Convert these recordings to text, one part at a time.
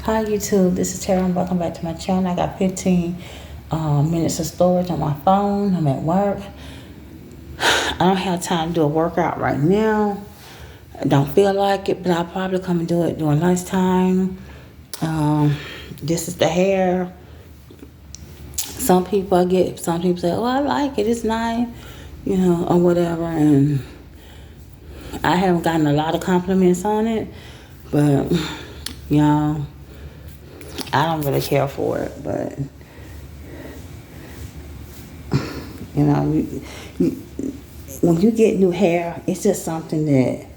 Hi YouTube, this is Tara and welcome back to my channel. I got 15 minutes of storage on my phone. I'm at work. I don't have time to do a workout right now. I don't feel like it, but I'll probably come and do it during lunchtime. This is the hair. Some people say, oh, I like it, it's nice, you know, or whatever. And I haven't gotten a lot of compliments on it, but y'all, I don't really care for it, but you know, when you get new hair, it's just something that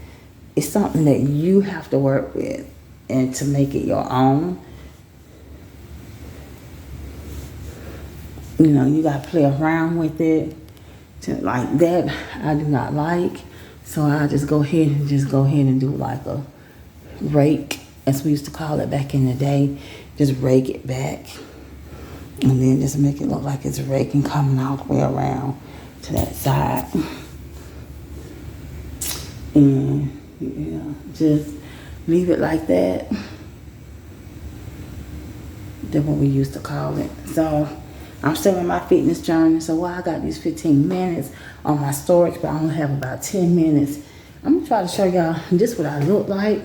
you have to work with and to make it your own. You know, you gotta play around with it. Like that, I do not like. So I just go ahead and do like a rake, as we used to call it back in the day. Just rake it back, and then just make it look like it's raking coming all the way around to that side. And yeah, just leave it like that. That's what we used to call it. So I'm still on my fitness journey. So while I got these 15 minutes on my storage, but I only have about 10 minutes, I'm gonna try to show y'all just what I look like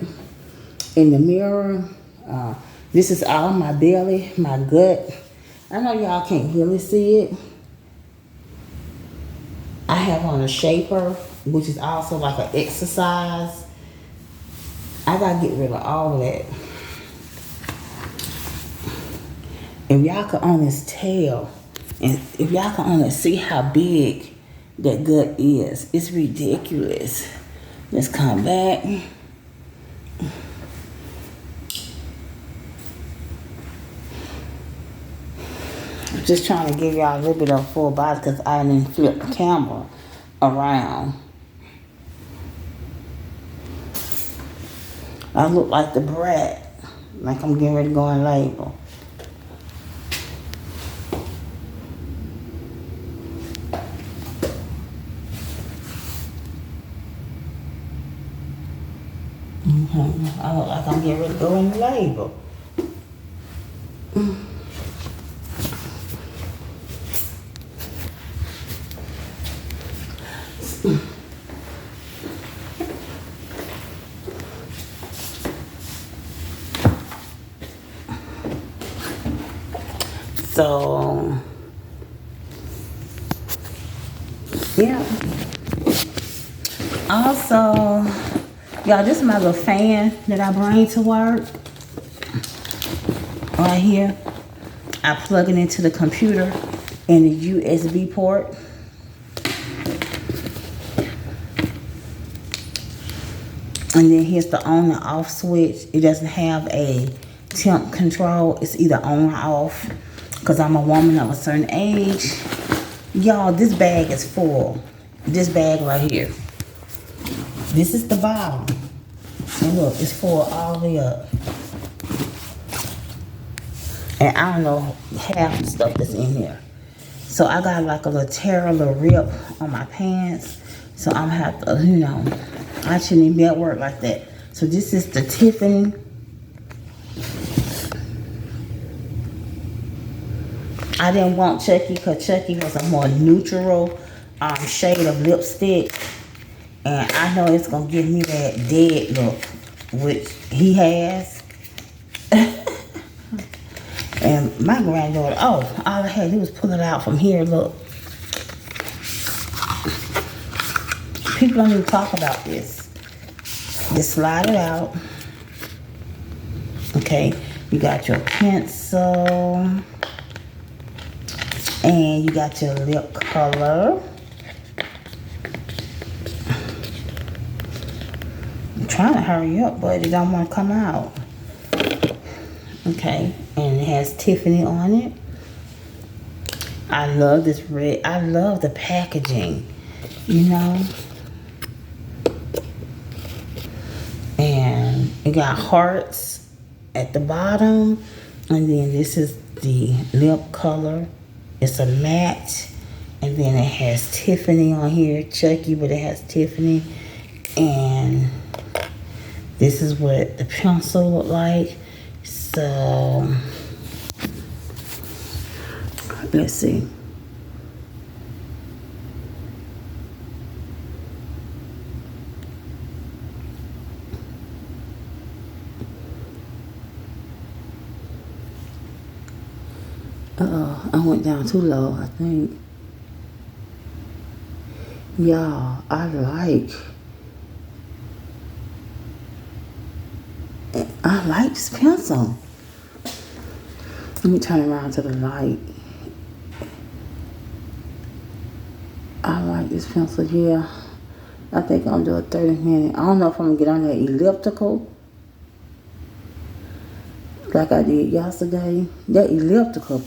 in the mirror. This is all my belly, my gut. I know y'all can't really see it. I have on a shaper, which is also like an exercise. I gotta get rid of all of that. If y'all could only tell, and if y'all can only see how big that gut is, it's ridiculous. Let's come back. I'm just trying to give y'all a little bit of full body because I didn't flip the camera around. I look like the brat, like I'm getting ready to go on labor. I look like I'm getting ready to go in labor. So, yeah. Also, y'all, this is my little fan that I bring to work. Right here. I plug it into the computer in the USB port. And then here's the on and off switch. It doesn't have a temp control. It's either on or off. Because I'm a woman of a certain age. Y'all, this bag is full. This bag right here. This is the bottom. And look, it's full all the way up. And I don't know half the stuff that's in here. So I got like a little tear, a little rip on my pants. So I'm gonna have to, you know, I shouldn't even be at work like that. So this is the Tiffany. I didn't want Chucky because Chucky was a more neutral shade of lipstick. And I know it's going to give me that dead look, which he has. And my granddaughter, all I had to do was pull it out from here, look. People don't even talk about this. Just slide it out. Okay, you got your pencil. And you got your lip color. I'm trying to hurry up, but it don't want to come out. Okay, and it has Tiffany on it. I love this red. I love the packaging, you know. And it got hearts at the bottom. And then this is the lip color. It's a matte, and then it has Tiffany on here, Chucky, but it has Tiffany. And this is what the pencil look like. So let's see. I went down too low, I think. Y'all, I like this pencil. Let me turn around to the light. I like this pencil, yeah. I think I'm doing 30-minute. I don't know if I'm gonna get on that elliptical like I did yesterday. That elliptical.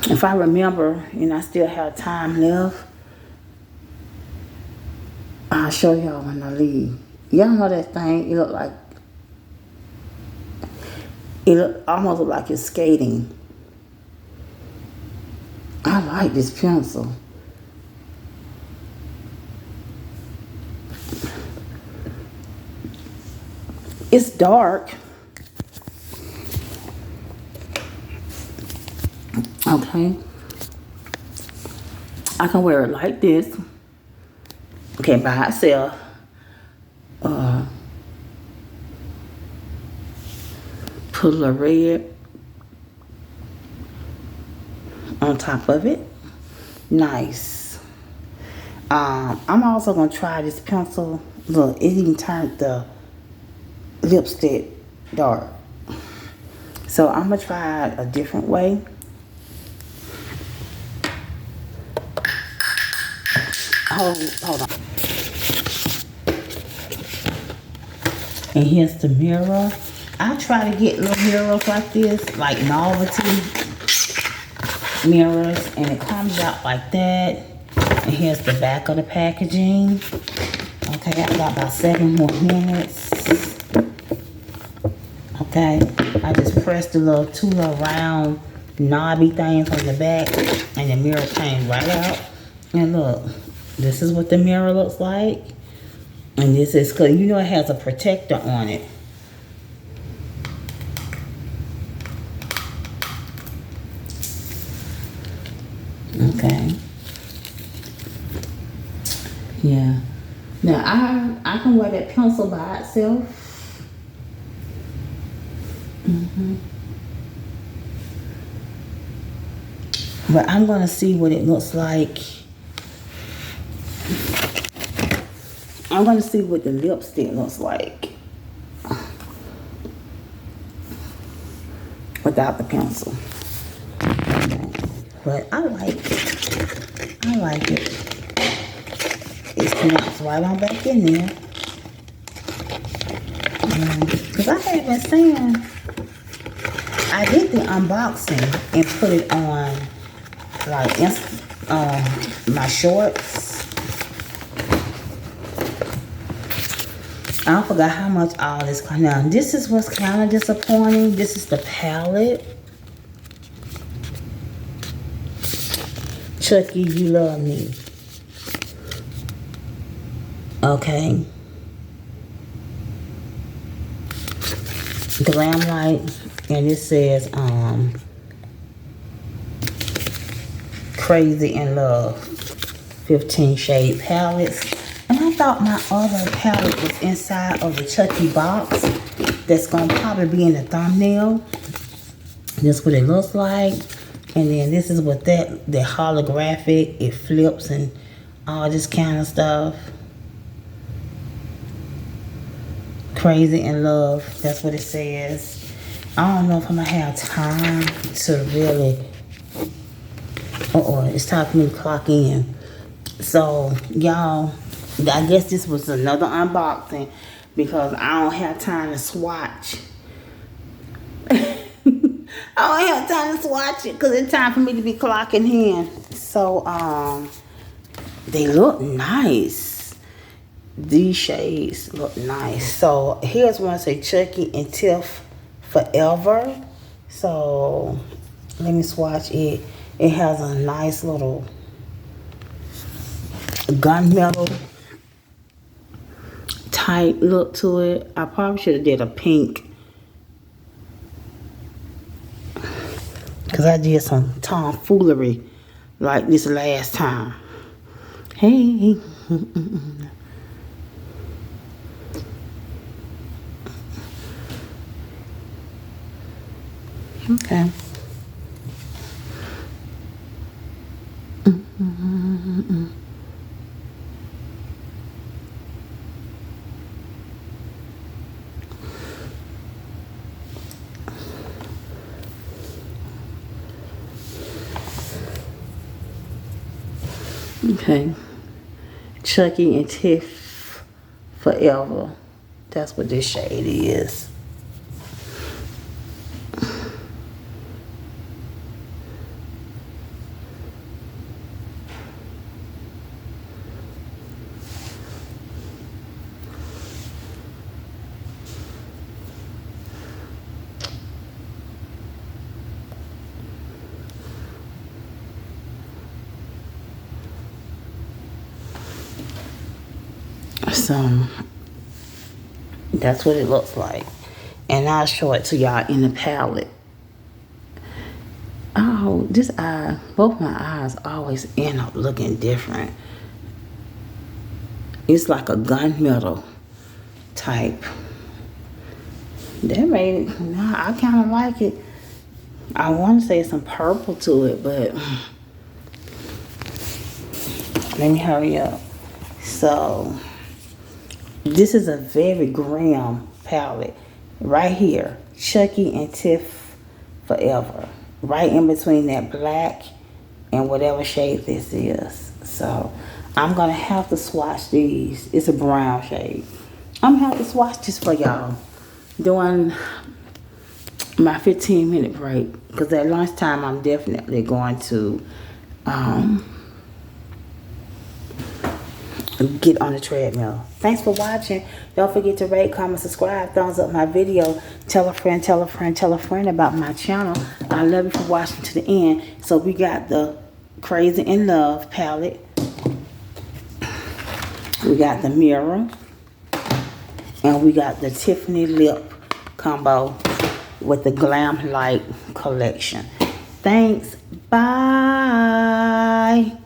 If I remember and I still have time left, I'll show y'all when I leave. Y'all know that thing, it almost look like it's skating. I like this pencil. It's dark. Okay. I can wear it like this. Okay, by itself. Put a little red on top of it. Nice. I'm also gonna try this pencil. Look, it even turned the lipstick dark. So I'm gonna try it a different way. Hold on. And here's the mirror. I try to get little mirrors like this, like novelty mirrors, and it comes out like that. And here's the back of the packaging. Okay, I got about 7 more minutes. Okay, I just pressed the little 2 little round knobby things on the back, and the mirror came right out. And look, this is what the mirror looks like. And this is, cause you know it has a protector on it. Okay. Yeah. Now I can wear that pencil by itself. But I'm gonna see what it looks like. I'm gonna see what the lipstick looks like without the pencil. But I like it. It's pronounced right on back in there. Because I had been saying, I did the unboxing and put it on like my shorts. I forgot how much all this cost. Now this is what's kind of disappointing. This is the Pallet. Chucky, you love me. Okay. Glamlite, and it says Crazy in Love 15 shade palettes. And I thought my other palette was inside of the Chucky box that's gonna probably be in the thumbnail. This is what it looks like. And then this is what the holographic, it flips and all this kind of stuff. Crazy in Love, that's what it says. I don't know if I'm gonna have time to really, it's time for me to clock in. So y'all, I guess this was another unboxing because I don't have time to swatch. I don't have time to swatch it because it's time for me to be clocking in. So, they look nice. These shades look nice. So, here's one say Chucky and Tiff Forever. So, let me swatch it. It has a nice little gunmetal type look to it. I probably should have did a pink Because I did some tomfoolery like this last time. Hey. Okay. Okay. Chucky and Tiff Forever. That's what this shade is. So that's what it looks like, and I'll show it to y'all in the palette. Oh, this eye, both my eyes always end up looking different. It's like a gunmetal type. That made it. Nah, I kind of like it. I want to say some purple to it, but let me hurry up. So this is a very grim palette. Right here, Chucky and Tiff Forever. Right in between that black and whatever shade this is. So I'm going to have to swatch these. It's a brown shade. I'm going to have to swatch this for y'all during my 15-minute break. Because at lunchtime, I'm definitely going to get on the treadmill. Thanks for watching. Don't forget to rate, comment, subscribe, thumbs up my video. Tell a friend, tell a friend, tell a friend about my channel. I love you for watching to the end. So we got the Crazy in Love palette. We got the mirror. And we got the Tiffany lip combo with the Glamlite collection. Thanks. Bye.